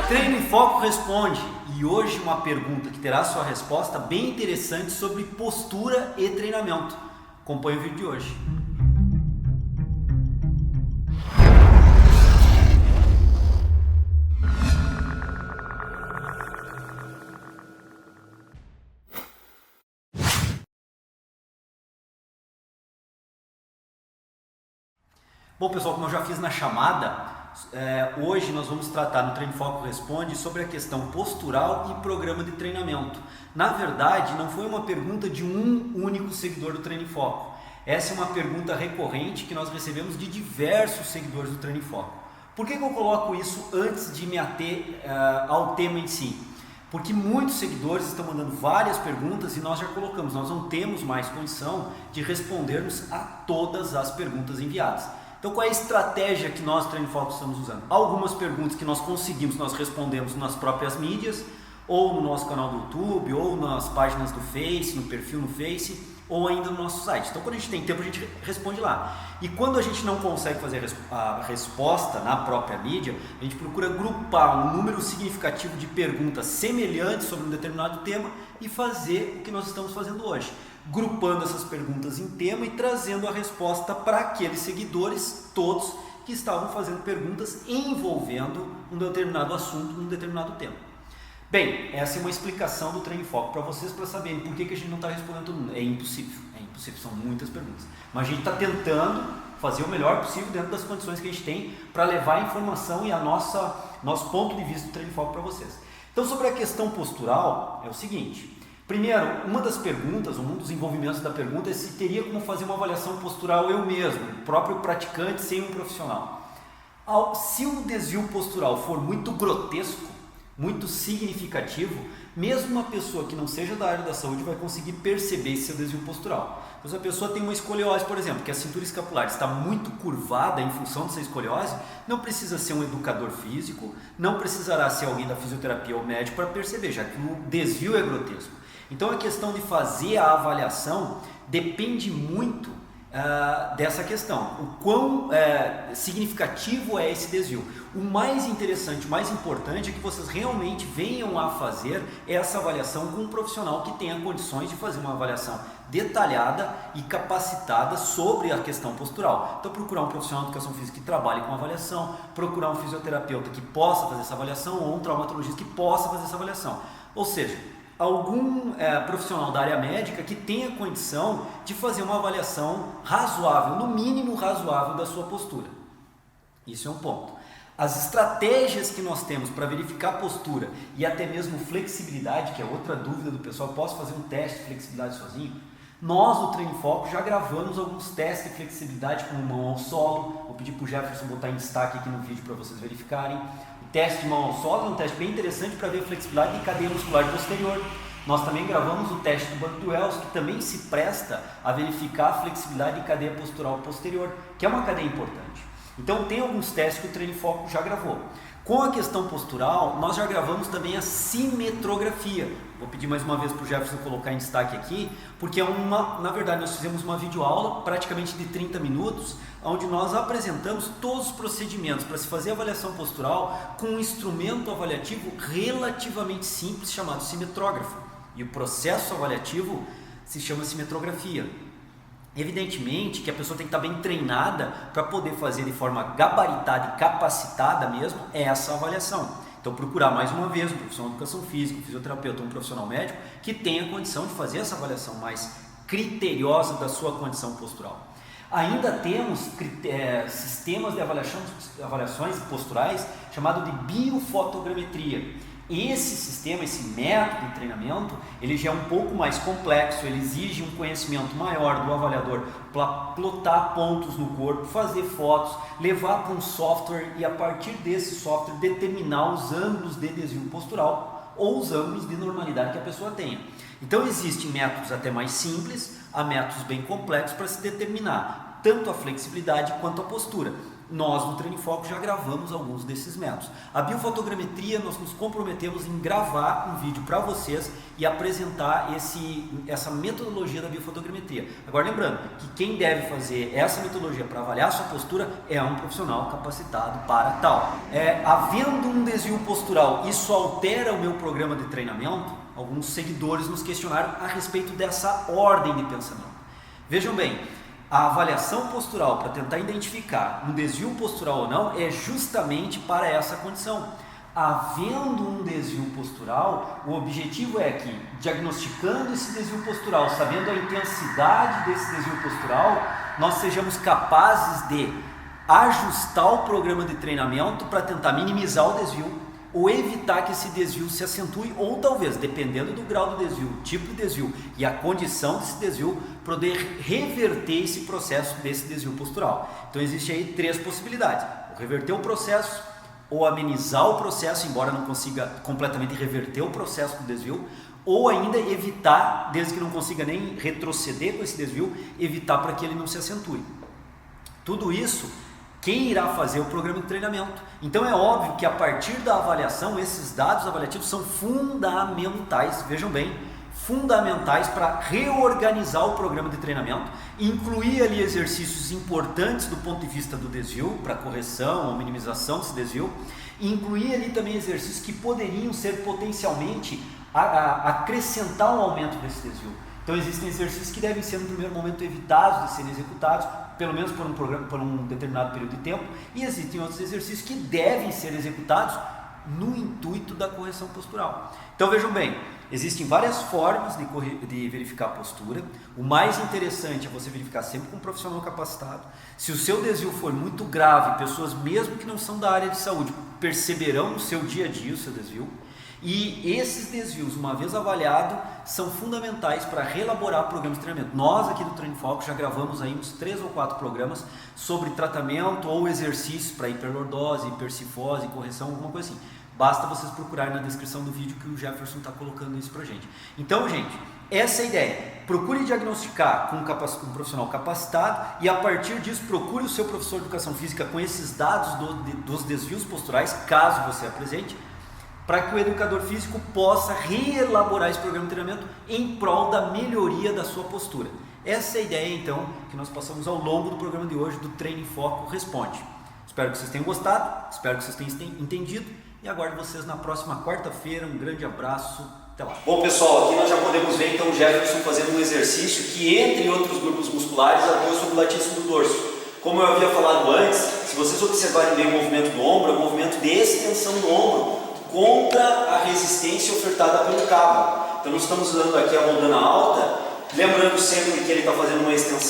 Treino em Foco responde, e hoje uma pergunta que terá sua resposta bem interessante sobre postura e treinamento. Acompanhe o vídeo de hoje. Bom pessoal, como eu já fiz na chamada, hoje nós vamos tratar no Treino em Foco Responde sobre a questão postural e programa de treinamento. Na verdade, não foi uma pergunta de um único seguidor do Treino em Foco. Essa é uma pergunta recorrente que nós recebemos de diversos seguidores do Treino em Foco. Por que eu coloco isso antes de me ater ao tema em si? Porque muitos seguidores estão mandando várias perguntas e nós já colocamos, nós não temos mais condição de respondermos a todas as perguntas enviadas. Então, qual é a estratégia que nós, Treino em Foco, estamos usando? Algumas perguntas que nós conseguimos, nós respondemos nas próprias mídias, ou no nosso canal do YouTube, ou nas páginas do Face, no perfil no Face, ou ainda no nosso site. Então, quando a gente tem tempo, a gente responde lá. E quando a gente não consegue fazer a resposta na própria mídia, a gente procura agrupar um número significativo de perguntas semelhantes sobre um determinado tema e fazer o que nós estamos fazendo hoje, grupando essas perguntas em tema e trazendo a resposta para aqueles seguidores todos que estavam fazendo perguntas envolvendo um determinado assunto, um determinado tema. Bem, essa é uma explicação do Treino em Foco para vocês, para saberem por que a gente não está respondendo todo mundo. É impossível, são muitas perguntas. Mas a gente está tentando fazer o melhor possível dentro das condições que a gente tem para levar a informação e nosso ponto de vista do Treino em Foco para vocês. Então, sobre a questão postural, é o seguinte. Primeiro, uma das perguntas, um dos envolvimentos da pergunta é se teria como fazer uma avaliação postural eu mesmo, o próprio praticante, sem um profissional. Se o desvio postural for muito grotesco, muito significativo, mesmo uma pessoa que não seja da área da saúde vai conseguir perceber esse seu desvio postural. Então, se a pessoa tem uma escoliose, por exemplo, que a cintura escapular está muito curvada em função dessa escoliose, não precisa ser um educador físico, não precisará ser alguém da fisioterapia ou médico para perceber, já que o desvio é grotesco. Então, a questão de fazer a avaliação depende muito dessa questão, o quão significativo é esse desvio. O mais interessante, o mais importante é que vocês realmente venham a fazer essa avaliação com um profissional que tenha condições de fazer uma avaliação detalhada e capacitada sobre a questão postural. Então, procurar um profissional de educação física que trabalhe com avaliação, procurar um fisioterapeuta que possa fazer essa avaliação ou um traumatologista que possa fazer essa avaliação. Ou seja, algum profissional da área médica que tenha condição de fazer uma avaliação razoável, no mínimo razoável, da sua postura. Isso é um ponto. As estratégias que nós temos para verificar a postura e até mesmo flexibilidade, que é outra dúvida do pessoal, posso fazer um teste de flexibilidade sozinho? Nós, no Treino em Foco, já gravamos alguns testes de flexibilidade com mão ao solo. Vou pedir para o Jefferson botar em destaque aqui no vídeo para vocês verificarem. O teste de mão ao solo é um teste bem interessante para ver a flexibilidade de cadeia muscular posterior. Nós também gravamos o teste do banco do Wells, que também se presta a verificar a flexibilidade de cadeia postural posterior, que é uma cadeia importante. Então, tem alguns testes que o Treino em Foco já gravou. Com a questão postural, nós já gravamos também a simetrografia. Vou pedir mais uma vez para o Jefferson colocar em destaque aqui, porque na verdade nós fizemos uma videoaula praticamente de 30 minutos, onde nós apresentamos todos os procedimentos para se fazer avaliação postural com um instrumento avaliativo relativamente simples chamado simetrógrafo. E o processo avaliativo se chama simetrografia. Evidentemente que a pessoa tem que estar bem treinada para poder fazer de forma gabaritada e capacitada mesmo essa avaliação. Então, procurar mais uma vez um profissional de educação física, um fisioterapeuta, um profissional médico que tenha condição de fazer essa avaliação mais criteriosa da sua condição postural. Ainda temos sistemas de avaliações posturais chamado de biofotogrametria. Esse sistema, esse método de treinamento, ele já é um pouco mais complexo, ele exige um conhecimento maior do avaliador para plotar pontos no corpo, fazer fotos, levar para um software e a partir desse software determinar os ângulos de desvio postural ou os ângulos de normalidade que a pessoa tenha. Então existem métodos até mais simples, há métodos bem complexos para se determinar tanto a flexibilidade quanto a postura. nós no Treino em Foco já gravamos alguns desses métodos. A biofotogrametria, nós nos comprometemos em gravar um vídeo para vocês e apresentar essa metodologia da biofotogrametria. Agora lembrando que quem deve fazer essa metodologia para avaliar a sua postura é um profissional capacitado para tal. Havendo um desvio postural, isso altera o meu programa de treinamento? Alguns seguidores nos questionaram a respeito dessa ordem de pensamento. Vejam bem, a avaliação postural para tentar identificar um desvio postural ou não é justamente para essa condição. Havendo um desvio postural, o objetivo é que, diagnosticando esse desvio postural, sabendo a intensidade desse desvio postural, nós sejamos capazes de ajustar o programa de treinamento para tentar minimizar o desvio ou evitar que esse desvio se acentue, ou talvez, dependendo do grau do desvio, o tipo de desvio e a condição desse desvio, poder reverter esse processo desse desvio postural. Então existe aí 3 possibilidades: ou reverter o processo, ou amenizar o processo, embora não consiga completamente reverter o processo do desvio, ou ainda evitar, desde que não consiga nem retroceder com esse desvio, evitar para que ele não se acentue. Tudo isso quem irá fazer o programa de treinamento. Então é óbvio que a partir da avaliação, esses dados avaliativos são fundamentais, vejam bem, fundamentais para reorganizar o programa de treinamento, incluir ali exercícios importantes do ponto de vista do desvio, para correção ou minimização desse desvio, incluir ali também exercícios que poderiam ser potencialmente acrescentar um aumento desse desvio. Então existem exercícios que devem ser no primeiro momento evitados de serem executados, pelo menos por um determinado período de tempo, e existem outros exercícios que devem ser executados no intuito da correção postural. Então vejam bem, existem várias formas de verificar a postura. O mais interessante é você verificar sempre com um profissional capacitado. Se o seu desvio for muito grave, pessoas mesmo que não são da área de saúde perceberão no seu dia a dia o seu desvio. E esses desvios, uma vez avaliado, são fundamentais para reelaborar programas de treinamento. Nós aqui do Treino em Foco já gravamos aí uns 3 ou 4 programas sobre tratamento ou exercícios para hiperlordose, hipercifose, correção, alguma coisa assim. Basta vocês procurarem na descrição do vídeo que o Jefferson está colocando isso para a gente. Então, gente, essa é a ideia. Procure diagnosticar com um profissional capacitado e, a partir disso, procure o seu professor de educação física com esses dados dos desvios posturais, caso você apresente, para que o educador físico possa reelaborar esse programa de treinamento em prol da melhoria da sua postura. Essa é a ideia, então, que nós passamos ao longo do programa de hoje do Treino em Foco Responde. Espero que vocês tenham gostado, espero que vocês tenham entendido e aguardo vocês na próxima quarta-feira. Um grande abraço, até lá. Bom, pessoal, aqui nós já podemos ver então o Jefferson fazendo um exercício que, entre outros grupos musculares, atua sobre o latíssimo do dorso. Como eu havia falado antes, se vocês observarem bem o movimento do ombro, é um movimento de extensão do ombro contra a resistência ofertada pelo cabo. Então nós estamos usando aqui a rondana alta, lembrando sempre que ele está fazendo uma extensão